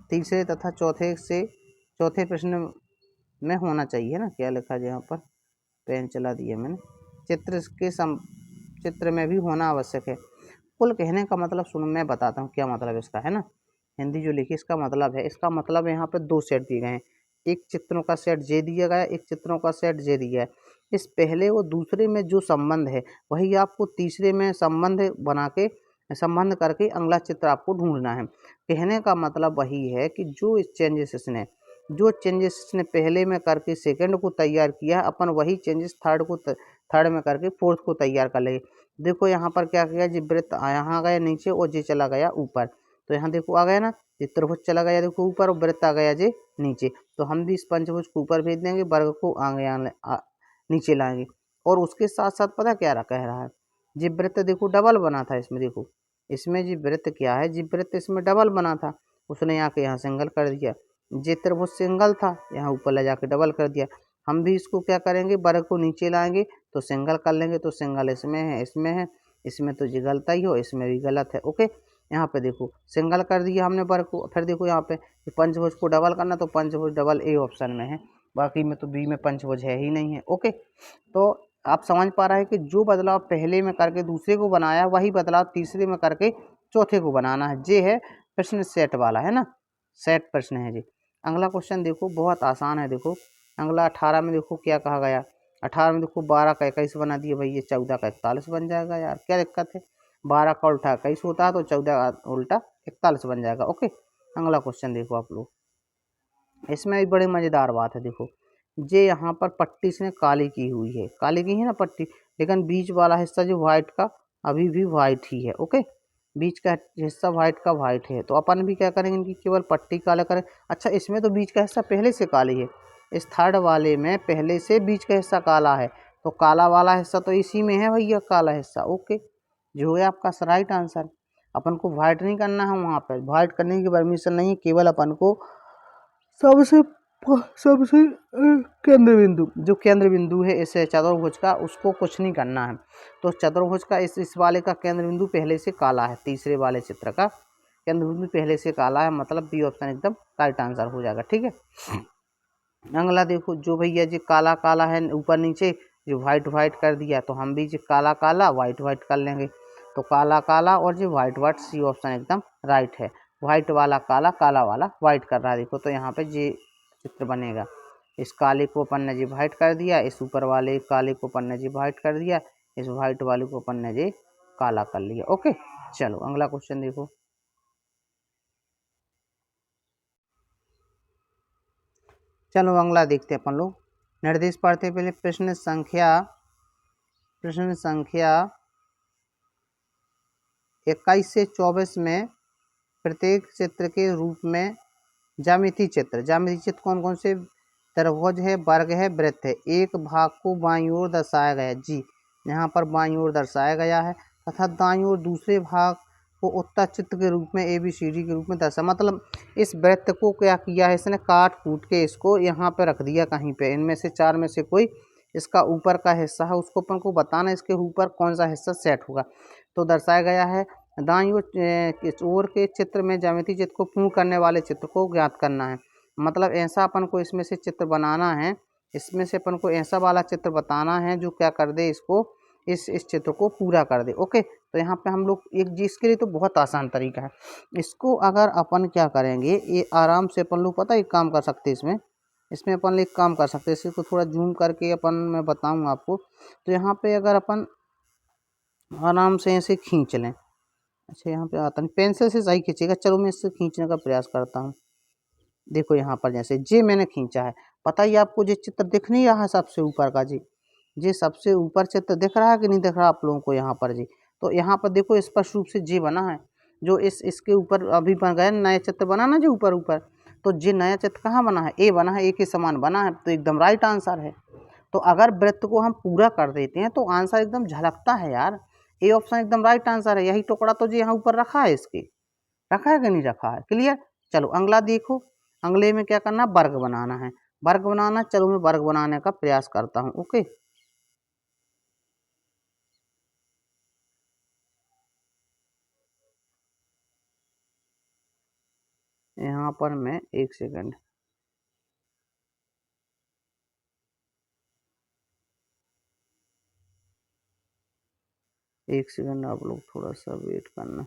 तीसरे तथा चौथे प्रश्न में होना चाहिए ना। क्या लिखा है यहाँ पर, पेन चला दिया मैंने, चित्र में भी होना आवश्यक है। कुल कहने का मतलब सुनो, मैं बताता हूँ क्या मतलब इसका है ना। हिंदी जो लिखी इसका मतलब है, इसका मतलब यहाँ पर दो सेट दिए गए हैं, एक चित्रों का सेट जे दिया गया, एक चित्रों का सेट जे दिया है। इस पहले और दूसरे में जो संबंध है वही आपको तीसरे में संबंध करके अगला चित्र आपको ढूंढना है। कहने का मतलब वही है कि जो चेंजेस इसने पहले में करके सेकंड को तैयार किया, अपन वही चेंजेस थर्ड में करके फोर्थ को तैयार कर लेंगे। देखो यहाँ पर क्या किया जी, वृत्त यहाँ गया नीचे और जे चला गया ऊपर। तो यहाँ देखो आ गया ना, ये त्रिभुज चला गया देखो ऊपर और वृत्त आ गया जे नीचे। तो हम भी इस पंचभुज को ऊपर भेज देंगे, वर्ग को आगे नीचे लाएंगे। और उसके साथ साथ पता क्या कह रहा है, जी वृत्त देखो डबल बना था इसमें। देखो इसमें जी वृत्त क्या है, जी वृत्त इसमें डबल बना था, उसने यहाँ सिंगल कर दिया। जे त्रिभुज सिंगल था, यहाँ ऊपर ले जाके डबल कर दिया। हम भी इसको क्या करेंगे, वर्ग को नीचे लाएंगे तो सिंगल कर लेंगे। तो सिंगल इसमें है, इसमें है, इसमें तो जी गलत ही हो, इसमें भी गलत है। ओके, यहाँ पे देखो सिंगल कर दिया हमने वर्ग को। फिर देखो यहाँ पे पंचभुज को डबल करना, तो पंचभुज डबल ए ऑप्शन में है, बाकी में तो बी में पंचभुज है ही नहीं है। ओके, तो आप समझ पा रहे हैं कि जो बदलाव पहले में करके दूसरे को बनाया, वही बदलाव तीसरे में करके चौथे को बनाना है। जे है प्रश्न सेट वाला है ना, सेट प्रश्न है जी। अगला क्वेश्चन देखो बहुत आसान है। देखो अगला 18 में देखो क्या कहा गया, 18 में देखो 12 का 21 बना दिए भाई, ये 14 का 41 बन जाएगा। यार क्या दिक्कत है, 12 का उल्टा 21 होता है तो 14 का उल्टा 41 बन जाएगा। ओके, अगला क्वेश्चन देखो आप लोग, इसमें एक बड़ी मज़ेदार बात है। देखो ये यहाँ पर पट्टी इसने काली की हुई है, काली की है ना पट्टी, लेकिन बीच वाला हिस्सा जो व्हाइट का अभी भी व्हाइट ही है। ओके, बीच का हिस्सा व्हाइट का व्हाइट है। तो अपन भी क्या करेंगे, इनकी केवल पट्टी काला करें। अच्छा, इसमें तो बीच का हिस्सा पहले से काली है, इस थर्ड वाले में पहले से बीच का हिस्सा काला है, तो काला वाला हिस्सा तो इसी में है भैया, काला हिस्सा। ओके, जो है आपका राइट आंसर। अपन को वाइट नहीं करना है, वहाँ पर वाइट करने की परमिशन नहीं है, केवल अपन को सबसे सबसे केंद्र बिंदु, जो केंद्र बिंदु है इस चतुर्भुज का, उसको कुछ नहीं करना है। तो चतुर्भुज का इस वाले का केंद्र बिंदु पहले से काला है, तीसरे वाले चित्र का केंद्र बिंदु पहले से काला है, मतलब बी ऑप्शन एकदम राइट आंसर हो जाएगा। ठीक है, अगला देखो, जो भैया जी काला काला है ऊपर नीचे, जो वाइट वाइट कर दिया, तो हम भी जी काला काला वाइट वाइट कर लेंगे। तो काला काला और जो वाइट वाइट, सी ऑप्शन एकदम राइट है। वाइट वाला काला, काला वाला वाइट कर रहा है, देखो तो यहाँ पे जी चित्र बनेगा। इस काले को अपन ने जी वाइट कर दिया, इस ऊपर वाले काले को अपन ने जी वाइट कर दिया, इस वाइट वाले को अपन ने जी काला कर लिया। ओके, चलो अगला क्वेश्चन देखो। चलो अगला देखते हैं अपन लोग। निर्देश पढ़ते पहले प्रश्न संख्या 21 से 24 में प्रत्येक चित्र के रूप में ज्यामितीय चित्र कौन कौन से? त्रिभुज है, वर्ग है, वृत्त है। एक भाग को बाईं ओर दर्शाया गया है जी, यहाँ पर बाईं ओर दर्शाया गया है, तथा दाईं ओर दूसरे भाग को उत्तर चित्र के रूप में ABCD के रूप में दर्शा। मतलब इस वृत्त को क्या किया है इसने, काट कूट के इसको यहाँ पे रख दिया कहीं पे, इनमें से चार में से कोई इसका ऊपर का हिस्सा है, उसको अपन को बताना इसके ऊपर कौन सा हिस्सा सेट होगा। तो दर्शाया गया है दाईं ओर के चित्र में ज्यामितीय चित्र को पूर्ण करने वाले चित्र को ज्ञात करना है। मतलब ऐसा अपन को इसमें से चित्र बनाना है, इसमें से अपन को ऐसा वाला चित्र बताना है जो क्या कर दे, इसको इस चित्र को पूरा कर दे। ओके, तो यहाँ पे हम लोग एक जिसके लिए तो बहुत आसान तरीका है, इसको अगर अपन क्या करेंगे, ये आराम से अपन लोग पता है एक काम कर सकते हैं, इसमें अपन एक काम कर सकते हैं, इसको थोड़ा जूम करके अपन मैं बताऊँ आपको। तो यहाँ पे अगर अपन आराम से ऐसे खींच लें, अच्छा यहाँ पे आता नहीं, पेंसिल से सही खींचेगा, चलो मैं इससे खींचने का प्रयास करता हूँ। देखो यहाँ पर जैसे जे मैंने खींचा है, पता ही आपको जो चित्र दिख नहीं रहा है सबसे ऊपर का जी, जे सबसे ऊपर चित्र दिख रहा है कि नहीं दिख रहा आप लोगों को यहाँ पर जी? तो यहाँ पर देखो स्पष्ट रूप से जे बना है, जो इसके ऊपर अभी बन गया नया चित्र बना ना जो ऊपर ऊपर, तो जे नया चित्र कहाँ बना है, ए बना है, ए के समान बना है, तो एकदम राइट आंसर है। तो अगर वृत्त को हम पूरा कर देते हैं तो आंसर एकदम झलकता है यार, ए ऑप्शन एकदम राइट आंसर है। यही टुकड़ा तो जी यहाँ ऊपर रखा है, इसके रखा है कि नहीं रखा है, क्लियर। चलो अगला देखो, अगले में क्या करना, वर्ग बनाना है, वर्ग बनाना। चलो मैं वर्ग बनाने का प्रयास करता हूँ। ओके, यहाँ पर मैं एक सेकंड, आप लोग थोड़ा सा वेट करना।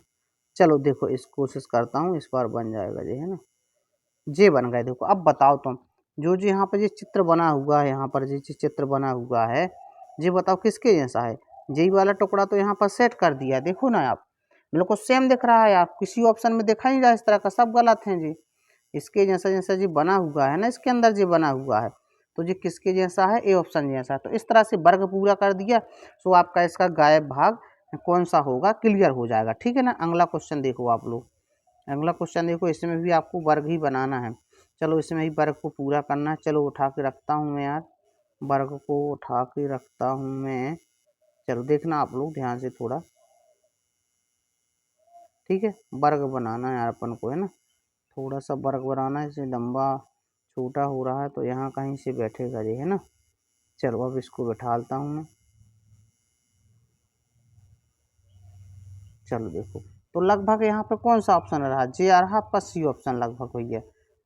चलो देखो इस कोशिश करता हूँ, इस बार बन जाएगा जी, है ना, जे बन गए। देखो अब बताओ तुम, जो जो यहाँ पर ये चित्र बना हुआ है, यहाँ पर जो चित्र बना हुआ है, ये बताओ किसके जैसा है? जे वाला टुकड़ा तो यहाँ पर सेट कर दिया, देखो ना आप, बिल्कुल सेम दिख रहा है, आप किसी ऑप्शन में देखा नहीं रहा इस तरह का, सब गलत हैं जी। इसके जैसा जैसा जी बना हुआ है ना, इसके अंदर जी बना हुआ है, तो जी किसके जैसा है, ए ऑप्शन जैसा। तो इस तरह से वर्ग पूरा कर दिया, तो आपका इसका गायब भाग कौन सा होगा क्लियर हो जाएगा। ठीक है ना, अगला क्वेश्चन देखो आप लोग, अगला क्वेश्चन देखो, इसमें भी आपको वर्ग ही बनाना है। चलो इसमें भी वर्ग को पूरा करना है, चलो उठा के रखता हूँ मैं यार, वर्ग को उठा के रखता हूँ मैं। चलो देखना आप लोग ध्यान से थोड़ा, ठीक है, वर्ग बनाना है यार अपन को, है ना, थोड़ा सा वर्ग बनाना है, इसे लंबा छोटा हो रहा है तो यहाँ कहीं से बैठेगा ये, है ना। चलो अब इसको बैठालता हूँ मैं। चलो देखो, तो लगभग यहाँ पे कौन सा ऑप्शन आ रहा है, जे आ रहा है आपका, सी ऑप्शन लगभग भैया,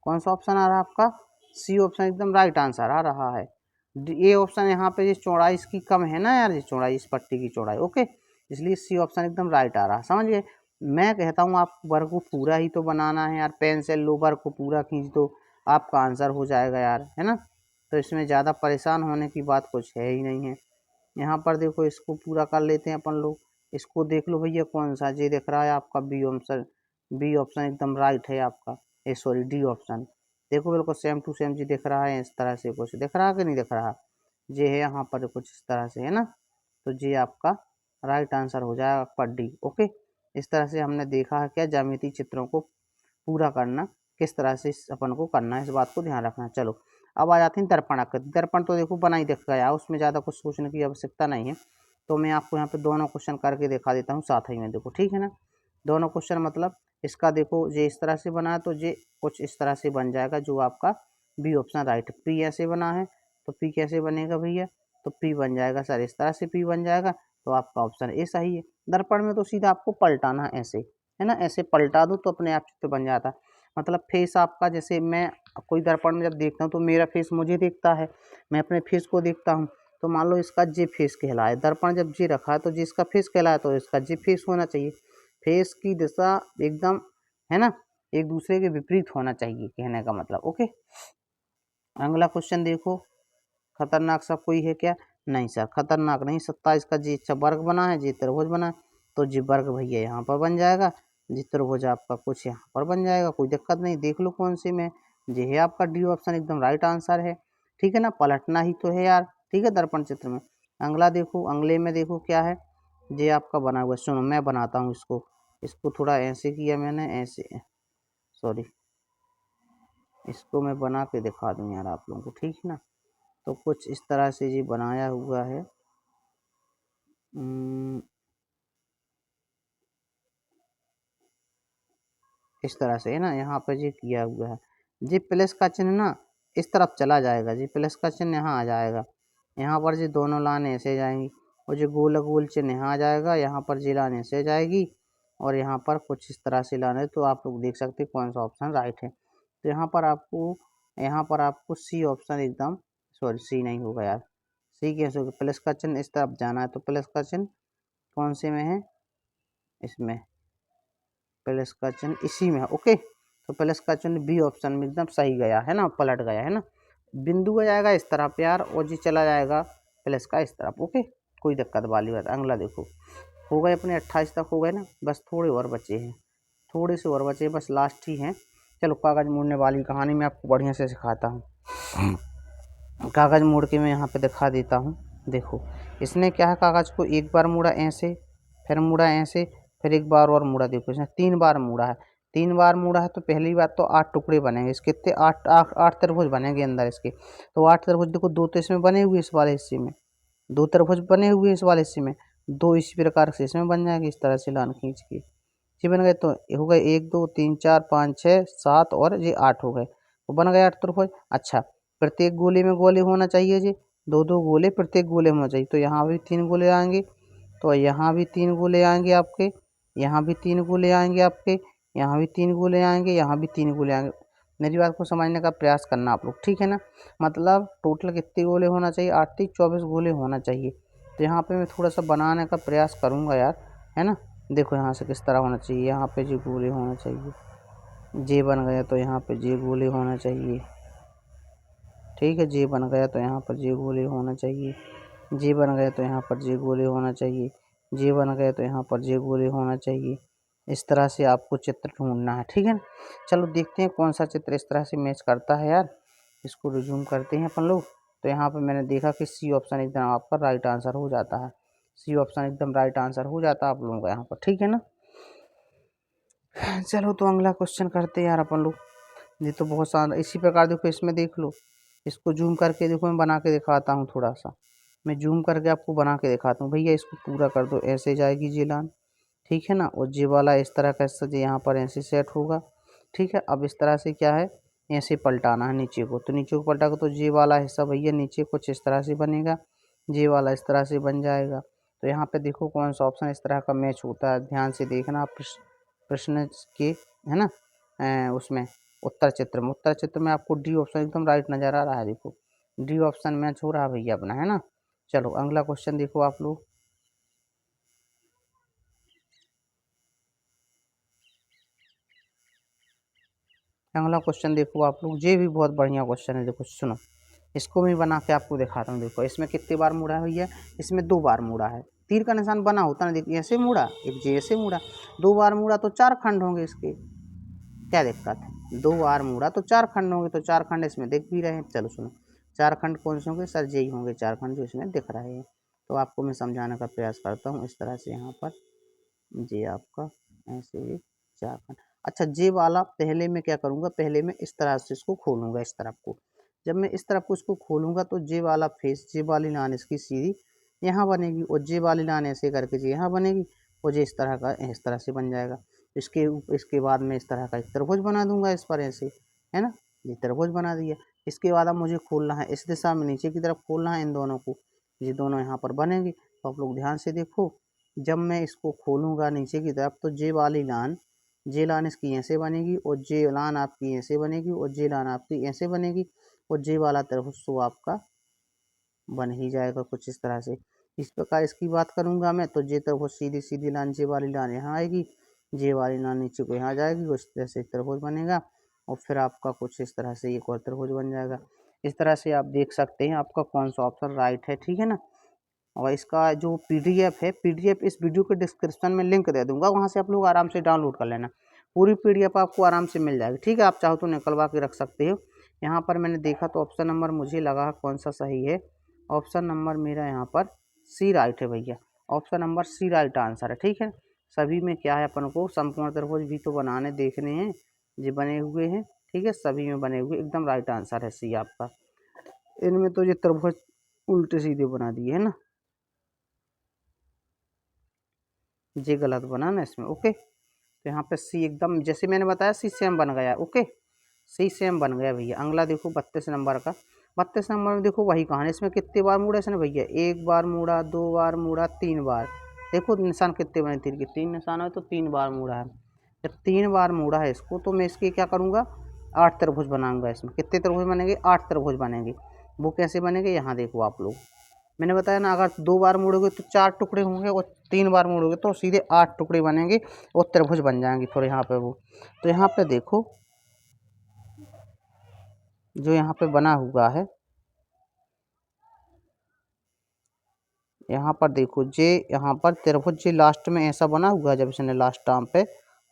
कौन सा ऑप्शन आ रहा है आपका, सी ऑप्शन एकदम राइट आंसर आ रहा है। ए ऑप्शन यहाँ पे ये चौड़ाई इसकी कम है ना यार, ये चौड़ाई, इस पट्टी की चौड़ाई, ओके, इसलिए सी ऑप्शन एकदम राइट आ रहा है, समझ गए। मैं कहता हूँ आप वर्ग को पूरा ही तो बनाना है यार, पेन से लो वर्ग को पूरा खींच दो, आपका आंसर हो जाएगा यार, है ना। तो इसमें ज़्यादा परेशान होने की बात कुछ है ही नहीं है। यहाँ पर देखो इसको पूरा कर लेते हैं अपन लोग, इसको देख लो भैया कौन सा, जी दिख रहा है आपका बी ऑप्शन, बी ऑप्शन एकदम राइट है आपका, ए सॉरी डी ऑप्शन, देखो बिल्कुल सेम टू सेम जी दिख रहा है, इस तरह से कुछ दिख रहा है कि नहीं दिख रहा, जे है यहाँ पर कुछ इस तरह से, है ना। तो जे आपका राइट आंसर हो जाएगा आपका डी। ओके, इस तरह से हमने देखा है क्या ज्यामितीय चित्रों को पूरा करना किस तरह से अपन को करना है, इस बात को ध्यान रखना। चलो अब आ जाती है दर्पण आकृति। दर्पण तो देखो बना ही दिख गया, उसमें ज़्यादा कुछ सोचने की आवश्यकता नहीं है। तो मैं आपको यहाँ पे दोनों क्वेश्चन करके दिखा देता हूँ साथ ही में, देखो ठीक है ना। दोनों क्वेश्चन मतलब इसका देखो ये इस तरह से बना है तो ये कुछ इस तरह से बन जाएगा, जो आपका बी ऑप्शन राइट है। पी ऐसे बना है तो पी कैसे बनेगा भैया, तो पी बन जाएगा सर इस तरह से, पी बन जाएगा, तो आपका ऑप्शन ए सही है। दर्पण में तो सीधा आपको पलटाना है ऐसे, है ना, ऐसे पलटा दो तो अपने आप चित्र बन जाता है। मतलब फेस आपका, जैसे मैं कोई दर्पण में जब देखता हूँ तो मेरा फेस मुझे दिखता है, मैं अपने फेस को देखता हूँ। तो मान लो इसका जे फेस कहलाए, दर्पण जब जे रखा है तो जिसका फेस कहलाए तो इसका जे फेस होना चाहिए। फेस की दिशा एकदम, है ना, एक दूसरे के विपरीत होना चाहिए, कहने का मतलब। ओके, अगला क्वेश्चन देखो, खतरनाक सा कोई है क्या? नहीं सर, खतरनाक नहीं। 27 का जी अच्छा वर्ग बना है, जी त्रिभुज बना है, तो जी वर्ग भैया यहाँ पर बन जाएगा, जी त्रिभुज आपका कुछ यहाँ पर बन जाएगा, कोई दिक्कत नहीं। देख लो कौन सी में, जी है आपका डी ऑप्शन एकदम राइट आंसर है। ठीक है ना, पलटना ही तो है यार, ठीक है, दर्पण चित्र में। अगला देखो, अगले में देखो क्या है, ये आपका बना हुआ, सुनो मैं बनाता हूँ इसको, इसको थोड़ा ऐसे किया मैंने, ऐसे, सॉरी, इसको मैं बना के दिखा दूँ यार आप लोगों को, ठीक है ना। तो कुछ इस तरह से ये बनाया हुआ है, इस तरह से, है ना, यहाँ पर ये किया हुआ है। जी प्लस का चिन्ह ना इस तरफ चला जाएगा, जी प्लस का चिन्ह यहाँ आ जाएगा, यहाँ पर जी दोनों लाने ऐसे जाएंगी, और जो गोल गोल चिन्ह यहाँ आ जाएगा, यहाँ पर जी लाने ऐसे जाएगी, और यहाँ पर कुछ इस तरह से लाने। तो आप लोग देख सकते हैं कौन सा ऑप्शन राइट है। तो यहाँ पर आपको सी ऑप्शन एकदम, सॉरी सी नहीं होगा यार, सी कैसे होगा, प्लस का चिन्ह इस तरफ जाना है, तो प्लस का चिन्ह कौन से में है, इसमें प्लस का चिन्ह इसी में है। ओके, तो प्लस का चिन्ह बी ऑप्शन में एकदम सही गया है ना, पलट गया है ना। बिंदु आ जाएगा इस तरफ यार, और जी चला जाएगा प्लस का इस तरफ। ओके, कोई दिक्कत वाली बात। अगला देखो, हो गए अपने 28 तक हो गए ना, बस थोड़े और बचे हैं, थोड़े से और बचे, बस लास्ट ही हैं। चलो कागज़ मोड़ने वाली कहानी मैं आपको बढ़िया से सिखाता हूँ। कागज़ मोड़ के मैं यहाँ पे दिखा देता हूँ। देखो इसने क्या है, कागज़ को एक बार मोड़ा ऐसे, फिर मुड़ा ऐसे, फिर एक बार और मुड़ा। देखो इसने 3 बार मुड़ा है, 3 बार मुड़ा है, तो पहली बात तो 8 टुकड़े बनेंगे इसके, कितने, 8 त्रिभुज बनेंगे अंदर इसके। तो 8 त्रिभुज देखो, 2 तो इसमें बने हुए इस वाले हिस्से में, 2 त्रिभुज बने हुए इस वाले हिस्से में, 2 इसी प्रकार से इसमें बन जाएंगे, इस तरह से लाइन खींच के ये बन गए। तो हो गए 1 2 3 4 5 6 7 और ये 8 हो गए, तो बन गए 8 त्रिभुज। अच्छा, प्रत्येक गोले में गोले होना चाहिए जी, 2 गोले प्रत्येक गोले में होना चाहिए, तो यहाँ भी 3 गोले आएंगे, तो यहाँ भी 3 गोले आएंगे आपके, यहाँ भी 3 गोले आएंगे आपके, यहाँ भी 3 गोले आएंगे, यहाँ भी 3 गोले आएंगे। मेरी बात को समझने का प्रयास करना आप लोग, ठीक है ना। मतलब टोटल कितने गोले होना चाहिए, 8 3 24 गोले होना चाहिए। तो यहाँ पे मैं थोड़ा सा बनाने का प्रयास करूँगा यार, है ना। देखो यहाँ से किस तरह होना चाहिए, यहाँ पे जी गोले होना चाहिए, जे बन गया तो यहाँ पे जे गोले होना चाहिए, ठीक है, जे बन गया तो यहाँ पर जे गोले होना चाहिए, जे बन गया तो यहाँ पर जे गोले होना चाहिए, जे बन गया तो यहाँ पर जे गोले होना चाहिए। इस तरह से आपको चित्र ढूंढना है, ठीक है ना। चलो देखते हैं कौन सा चित्र इस तरह से मैच करता है यार, इसको रिज्यूम करते हैं अपन लोग। तो यहाँ पर मैंने देखा कि सी ऑप्शन एकदम आपका राइट आंसर हो जाता है, सी ऑप्शन एकदम राइट आंसर हो जाता है आप लोगों का यहाँ पर, ठीक है ना। चलो तो अगला क्वेश्चन करते हैं यार अपन लोग। ये तो बहुत सारा इसी प्रकार, देखो इसमें देख लो, इसको जूम करके देखो, मैं बना के दिखाता हूँ थोड़ा सा, मैं जूम करके आपको बना के दिखाता हूँ। भैया इसको पूरा कर दो, ऐसे जाएगी जी लाइन, ठीक है ना, और जी वाला इस तरह का जी यहाँ पर ऐसे सेट होगा, ठीक है। अब इस तरह से क्या है, ऐसे पलटाना है नीचे को, तो नीचे को पलटा को, तो जी वाला हिस्सा भैया नीचे कुछ इस तरह से बनेगा, जी वाला इस तरह से बन जाएगा। तो यहाँ पे देखो कौन सा ऑप्शन इस तरह का मैच होता है, ध्यान से देखना आप प्रश्न के, है ना, उसमें उत्तर चित्र में आपको डी ऑप्शन एकदम राइट नज़र आ रहा है। देखो डी ऑप्शन मैच हो रहा है भैया अपना, है ना। चलो अगला क्वेश्चन देखो आप लोग, अगला क्वेश्चन देखो आप लोग, ये भी बहुत बढ़िया क्वेश्चन है। देखो सुनो, इसको भी बना के आपको दिखाता हूँ। देखो इसमें कितनी बार मुड़ा है भैया, इसमें 2 बार मुड़ा है, तीर का निशान बना होता ना, देखिए ऐसे मुड़ा, एक जी ऐसे मुड़ा, 2 बार मुड़ा तो 4 खंड होंगे इसके, क्या दिक्कत है, 2 बार मुड़ा तो 4 खंड होंगे, तो 4 खंड इसमें दिख भी रहे हैं। चलो सुनो, 4 खंड कौन से होंगे सर, यही होंगे 4 खंड जो इसमें दिख रहे हैं। तो आपको मैं समझाने का प्रयास करता हूँ इस तरह से, यहाँ पर जे आपका ऐसे 4 खंड। अच्छा जे वाला पहले मैं क्या करूँगा, पहले मैं इस तरह से इसको खोलूँगा इस तरफ को, जब मैं इस तरफ को इसको खोलूँगा तो जे वाला फेस, जे वाली लाइन इसकी सीधी यहाँ बनेगी और जे वाली लाइन ऐसे करके जे यहाँ बनेगी और जे इस तरह का इस तरह से बन जाएगा। इसके बाद मैं इस तरह का एक त्रिभुज बना दूंगा इस पर ऐसे, है ना, ये त्रिभुज बना दिया। इसके बाद अब मुझे खोलना है इस दिशा में, नीचे की तरफ खोलना है इन दोनों को, ये दोनों यहाँ पर बनेंगे। तो आप लोग ध्यान से देखो, जब मैं इसको खोलूँगा नीचे की तरफ तो जे वाली लाइन, जे लाइन इसकी ऐसे बनेगी और जे लाइन आपकी ऐसे बनेगी और जे लाइन आपकी ऐसे बनेगी और जे वाला त्रिभुज तो आपका बन ही जाएगा कुछ इस तरह से। इस प्रकार इसकी बात करूंगा मैं तो जे त्रिभुज सीधी सीधी लाइन जे वाली लाइन यहाँ आएगी, जे वाली लाइन नीचे को यहाँ जाएगी, उस तरह से त्रिभुज बनेगा और फिर आपका कुछ इस तरह से एक और त्रिभुज बन जाएगा। इस तरह से आप देख सकते हैं आपका कौन सा ऑप्शन राइट है, ठीक है ना। और इसका जो पीडीएफ है, पीडीएफ इस वीडियो के डिस्क्रिप्शन में लिंक दे दूंगा, वहाँ से आप लोग आराम से डाउनलोड कर लेना। पूरी पीडीएफ आपको आराम से मिल जाएगी, ठीक है। आप चाहो तो निकलवा के रख सकते हो। यहाँ पर मैंने देखा तो ऑप्शन नंबर मुझे लगा कौन सा सही है, ऑप्शन नंबर मेरा यहाँ पर सी राइट है भैया, option number C right answer है, ठीक है। सभी में क्या है, अपन को समकोण त्रिभुज भी तो बनाने देखने हैं, जो बने हुए हैं, ठीक है, सभी में बने हुए एकदम राइट आंसर है सी आपका। इनमें तो ये त्रिभुज उल्टे सीधे बना दिए है ना, ये गलत बना ना इसमें, ओके। तो यहाँ पे सी एकदम जैसे मैंने बताया सी सेम बन गया, ओके, सी सेम बन गया भैया। अगला देखो 32 नंबर का, 32 नंबर में देखो वही कहानी, इसमें कितने बार मुड़ा इसने भैया, एक बार मुड़ा, दो बार मुड़ा, तीन बार। देखो निशान कितने बने, तीन के तीन निशान है तो तीन बार मुड़ा है। जब तीन बार मुड़ा है इसको तो मैं इसके क्या करूँगा, 8 त्रिभुज बनाऊंगा। इसमें कितने त्रिभुज बनेंगे, 8 त्रिभुज बनेंगे। वो कैसे बनेंगे यहाँ देखो आप लोग, मैंने बताया ना, अगर दो बार मुड़ोगे तो 4 टुकड़े होंगे और तीन बार मुड़ोगे तो सीधे 8 टुकड़े बनेंगे और त्रिभुज बन जाएंगे फिर यहाँ पे वो। तो यहाँ पे देखो जो यहाँ पे बना हुआ है, यहाँ पर देखो जे यहाँ पर त्रिभुज जे लास्ट में ऐसा बना हुआ है। जब इसने लास्ट टाइम पे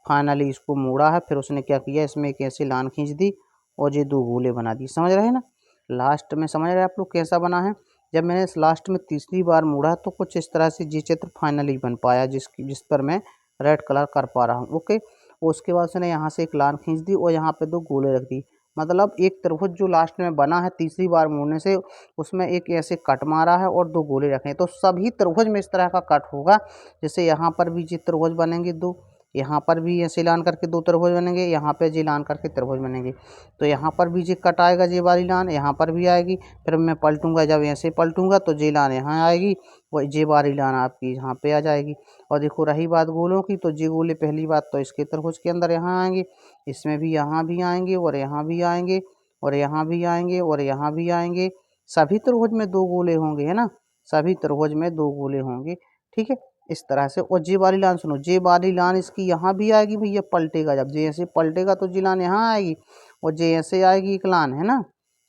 फाइनली इसको मोड़ा है, फिर उसने क्या किया, इसमें एक ऐसी लाइन खींच दी और ये दो गोले बना दी, समझ रहे हैं ना। लास्ट में समझ रहे हैं आप लोग कैसा बना है। जब मैंने इस लास्ट में तीसरी बार मोड़ा तो कुछ इस तरह से ये चित्र फाइनली बन पाया, जिस पर मैं रेड कलर कर पा रहा हूँ, ओके। उसके बाद उसने यहाँ से एक लाइन खींच दी और यहाँ पे दो गोले रख दी। मतलब एक त्रिभुज जो लास्ट में बना है तीसरी बार मोड़ने से, उसमें एक ऐसे कट मारा है और दो गोले रखे हैं। तो सभी त्रिभुज में इस तरह का कट होगा। जैसे यहाँ पर भी जी त्रिभुज बनेंगे दो, यहाँ पर भी ऐसे लाइन करके दो त्रिभुज बनेंगे, यहाँ पे जी लाइन करके त्रिभुज बनेंगे। तो यहाँ पर भी जी कट आएगा, जी वाली लाइन यहाँ पर भी आएगी। फिर मैं पलटूंगा, जब ऐसे पलटूंगा तो जी लाइन यहाँ आएगी और जी वाली लाइन आपकी यहाँ पे आ जाएगी। और देखो रही बात गोलों की, तो जी गोले पहली बात तो इसके त्रिभुज के अंदर यहाँ आएंगे, इसमें भी यहाँ भी आएंगे और यहाँ भी आएंगे और यहाँ भी आएंगे और यहाँ भी आएंगे। सभी त्रिभुज में दो गोले होंगे, है ना, सभी त्रिभुज में दो गोले होंगे, ठीक है। इस तरह से। और जे वाली लाइन सुनो, जे वाली लाइन इसकी यहाँ भी आएगी भैया, पलटेगा जब जे ऐसे पलटेगा तो जे लाइन यहाँ आएगी और जे ऐसे आएगी एक लाइन, है ना,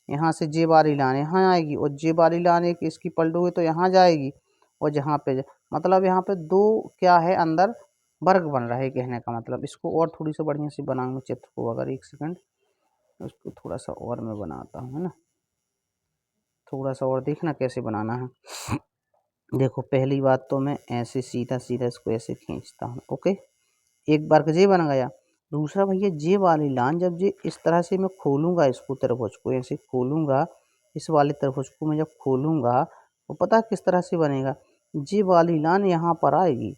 यहाँ से जे वाली लाइन यहाँ आएगी और जे वाली लाइन एक इसकी पलटोगे तो यहाँ जाएगी और जहाँ पे मतलब यहाँ पे दो क्या है अंदर वर्ग बन रहा है, कहने का मतलब। इसको और थोड़ी सी बढ़िया से बनाऊंगा चित्र को, अगर एक सेकंड उसको थोड़ा सा और मैं बनाता हूँ, है ना, थोड़ा सा और देखना कैसे बनाना है। देखो पहली बात तो मैं ऐसे सीधा सीधा इसको ऐसे खींचता हूँ, ओके, एक बार जे बन गया। दूसरा भैया जे वाली लाइन जब जे इस तरह से मैं खोलूँगा, इसको त्रिभुज को ऐसे खोलूँगा, इस वाले त्रिभुज को मैं जब खोलूँगा तो पता है किस तरह से बनेगा, जे वाली लाइन यहाँ पर आएगी,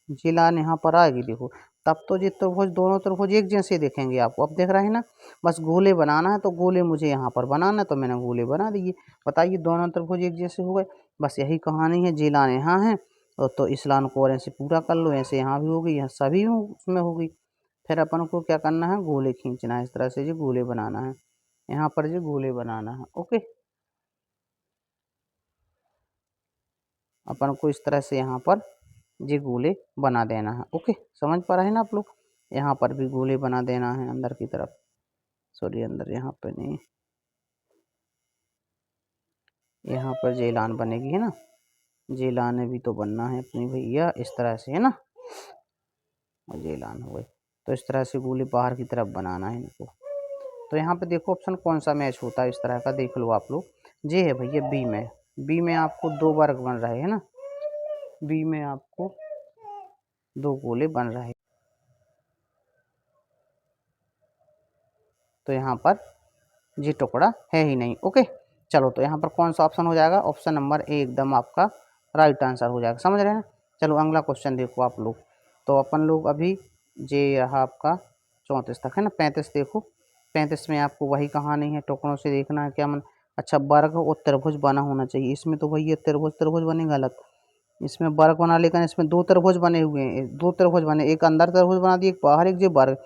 जे लाइन यहाँ पर आएगी देखो, तब तो ये त्रिभुज दोनों त्रिभुज एक जैसे देखेंगे आपको। अब देख रहे हैं ना, बस गोले बनाना है तो गोले मुझे यहाँ पर बनाना है तो मैंने गोले बना दिए। बताइए दोनों त्रिभुज एक जैसे हो गए, बस यही कहानी है। जे लाइन यहाँ है और तो इस लाइन को और ऐसे पूरा कर लो, ऐसे यहाँ भी होगी, यहाँ सभी उसमें होगी। फिर अपन को क्या करना है, गोले खींचना है, इस तरह से जो गोले बनाना है, यहाँ पर जो गोले बनाना है, ओके। अपन को इस तरह से यहाँ पर ये गोले बना देना है, ओके। समझ पा रहे हैं ना आप लोग, यहाँ पर भी गोले बना देना है अंदर की तरफ, सॉरी अंदर यहाँ पे नहीं, यहाँ पर जेलान बनेगी, है ना, जेलान भी तो बनना है अपनी भैया, इस तरह से, है ना, और जेलान हो गई। तो इस तरह से गोले बाहर की तरफ बनाना है इनको। तो यहाँ पे देखो ऑप्शन कौन सा मैच होता है इस तरह का, देख लो आप लोग। जे है भैया बी में, बी में आपको दो वर्ग बन रहे हैं ना, बी में आपको दो गोले बन रहे हैं। तो यहाँ पर जी टुकड़ा है ही नहीं। ओके, चलो तो यहाँ पर कौन सा ऑप्शन हो जाएगा, ऑप्शन नंबर ए एकदम आपका राइट आंसर हो जाएगा। समझ रहे हैं। चलो अगला क्वेश्चन देखो आप लोग। तो अपन लोग अभी जे रहा आपका 34 तक है ना। 35 देखो, 35 में आपको वही कहानी है, टुकड़ों से देखना है क्या मन। अच्छा, वर्ग और त्रिभुज बना होना चाहिए। इसमें तो वही है, त्रिभुज त्रिभुज बने, गलत। इसमें वर्ग बना, लेकिन इसमें दो त्रिभुज बने हुए हैं, दो त्रिभुज बने, एक अंदर त्रिभुज बना दिए, एक बाहर, एक जो वर्ग,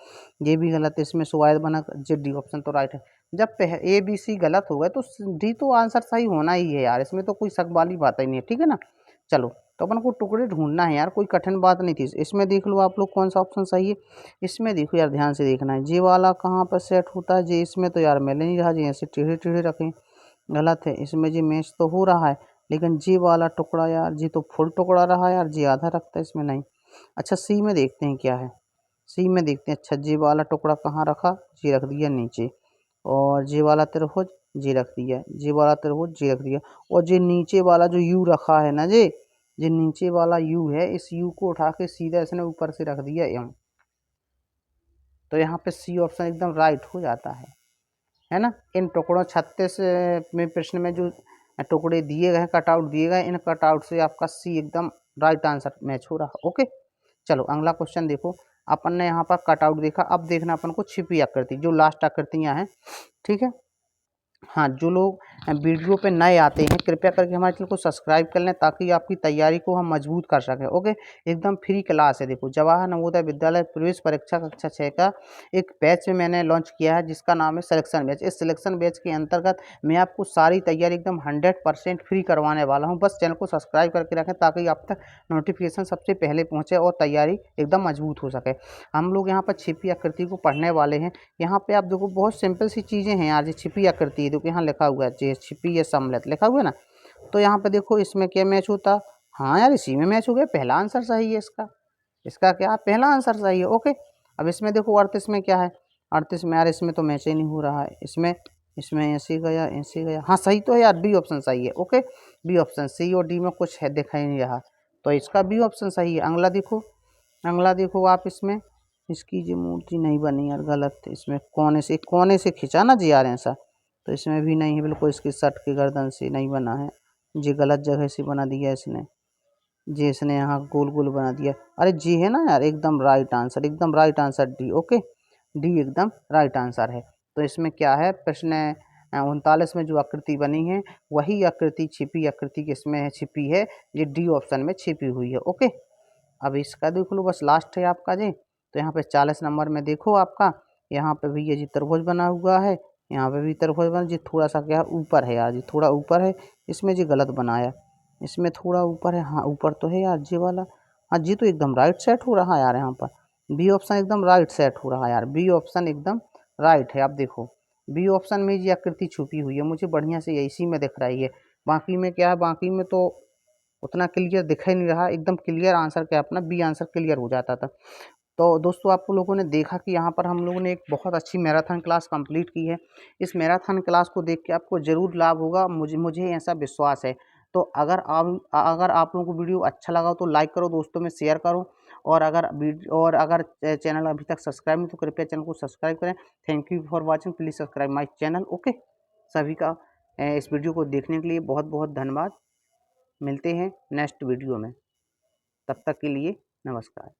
ये भी गलत है। इसमें सुवायद बना, जो डी ऑप्शन तो राइट है। जब ए बी सी गलत हो गए तो डी तो आंसर सही होना ही है यार, इसमें तो कोई शक वाली बात ही नहीं है, ठीक है ना। चलो तो अपन को टुकड़े ढूंढना है यार, कोई कठिन बात नहीं थी। इसमें देख लो आप लोग कौन सा ऑप्शन सही है। इसमें देखो यार, ध्यान से देखना है, जे वाला कहाँ पर सेट होता है, जे इसमें तो यार मिल नहीं रहा, जी ऐसे टेढ़े टेढ़े रखें, गलत है। इसमें जी मैच तो हो रहा है, लेकिन जी वाला टुकड़ा यार, जी तो फुल टुकड़ा रहा यार, जी आधा रखता है, इसमें नहीं। अच्छा सी में देखते हैं क्या है, सी में देखते हैं। अच्छा, जी वाला टुकड़ा कहाँ रखा, जी रख दिया नीचे, और जी वाला त्रिभुज जी रख दिया, जी वाला त्रिभुज जी रख दिया, और जी नीचे वाला जो यू रखा है ना जी नीचे वाला यू है, इस यू को उठा के सीधा इसने ऊपर से रख दिया एम। तो यहाँ पे सी ऑप्शन एकदम राइट हो जाता है ना। इन टुकड़ों 36 में प्रश्न में जो टुकड़े दिए गए हैं, कटआउट दिए गए, इन कटआउट से आपका सी एकदम राइट आंसर मैच हो रहा। ओके, चलो अगला क्वेश्चन देखो। अपन ने यहाँ पर कटआउट देखा, अब देखना अपन को छिपी आकृति, जो लास्ट आकृतियाँ हैं, ठीक है। हाँ, जो लोग वीडियो पे नए आते हैं कृपया करके हमारे चैनल को सब्सक्राइब कर लें, ताकि आपकी तैयारी को हम मजबूत कर सकें। ओके, एकदम फ्री क्लास है। देखो, जवाहर नवोदय विद्यालय प्रवेश परीक्षा कक्षा 6 का एक बैच में मैंने लॉन्च किया है, जिसका नाम है सिलेक्शन बैच। इस सिलेक्शन बैच के अंतर्गत मैं आपको सारी तैयारी एकदम 100% फ्री करवाने वाला हूँ। बस चैनल को सब्सक्राइब करके रखें, ताकि आप तक नोटिफिकेशन सबसे पहले पहुँचे और तैयारी एकदम मजबूत हो सके। हम लोग यहाँ पर छिपी आकृति को पढ़ने वाले हैं। यहाँ पे आप देखो, बहुत सिंपल सी चीज़ें हैं यार। ये छिपी आकृति है, देखो यहाँ लिखा हुआ है, ये छिपी है सम्मिलित लिखा हुआ है ना। तो यहाँ पे देखो, इसमें क्या मैच होता, हाँ यार इसी में मैच हो गया, पहला आंसर सही है इसका। इसका क्या, पहला आंसर सही है। ओके, अब इसमें देखो 38 में क्या है, 38 में यार इसमें तो मैच ही नहीं हो रहा है। इसमें इसमें ऐसे गया, ऐसे गया, हाँ सही तो है यार, बी ऑप्शन सही है। ओके, बी ऑप्शन, सी और डी में कुछ है दिखाई नहीं रहा, तो इसका बी ऑप्शन सही है। अगला देखो, अगला देखो आप, इसमें इसकी जो मूर्ति नहीं बनी यार, गलत। इसमें कोने से खिंचा ना जी यार ऐसा, तो इसमें भी नहीं है बिल्कुल। इसकी शर्ट की गर्दन से नहीं बना है जी, गलत जगह से बना दिया इसने जी, इसने यहाँ गोल गोल बना दिया। अरे जी है ना यार, एकदम राइट आंसर, एकदम right answer D. Okay, D एकदम राइट आंसर है। तो इसमें क्या है, प्रश्न 39 में जो आकृति बनी है, वही आकृति छिपी आकृति किसमें है, छिपी है, ये डी ऑप्शन में छिपी हुई है। ओके, अब इसका देख लो, बस लास्ट है आपका जी। तो यहाँ पे 40 नंबर में देखो आपका, यहाँ पे भी ये जी त्रिभुज बना हुआ है, यहाँ पे भी त्रिभुज बना जी, थोड़ा सा क्या ऊपर है यार जी, थोड़ा ऊपर है, इसमें जी गलत बनाया, इसमें थोड़ा ऊपर है। हाँ ऊपर तो है यार जी वाला, हाँ जी तो एकदम राइट सेट हो रहा है यार, यहाँ पर बी ऑप्शन एकदम राइट सेट हो रहा है यार, बी ऑप्शन एकदम राइट है। आप देखो, बी ऑप्शन में जी आकृति छुपी हुई है, मुझे बढ़िया से इसी में दिख रही है। बाकी में क्या है, बाकी में तो उतना क्लियर दिख ही नहीं रहा, एकदम क्लियर आंसर क्या अपना बी आंसर क्लियर हो जाता था। तो दोस्तों, आप लोगों ने देखा कि यहाँ पर हम लोगों ने एक बहुत अच्छी मैराथन क्लास कंप्लीट की है। इस मैराथन क्लास को देख के आपको ज़रूर लाभ होगा, मुझे ऐसा विश्वास है। तो अगर आप लोगों को वीडियो अच्छा लगा हो तो लाइक करो, दोस्तों में शेयर करो, और अगर चैनल अभी तक सब्सक्राइब नहीं तो कृपया चैनल को सब्सक्राइब करें। Thank you for watching, please subscribe my channel. Okay, सभी का इस वीडियो को देखने के लिए बहुत बहुत धन्यवाद। मिलते हैं नेक्स्ट वीडियो में, तब तक के लिए नमस्कार।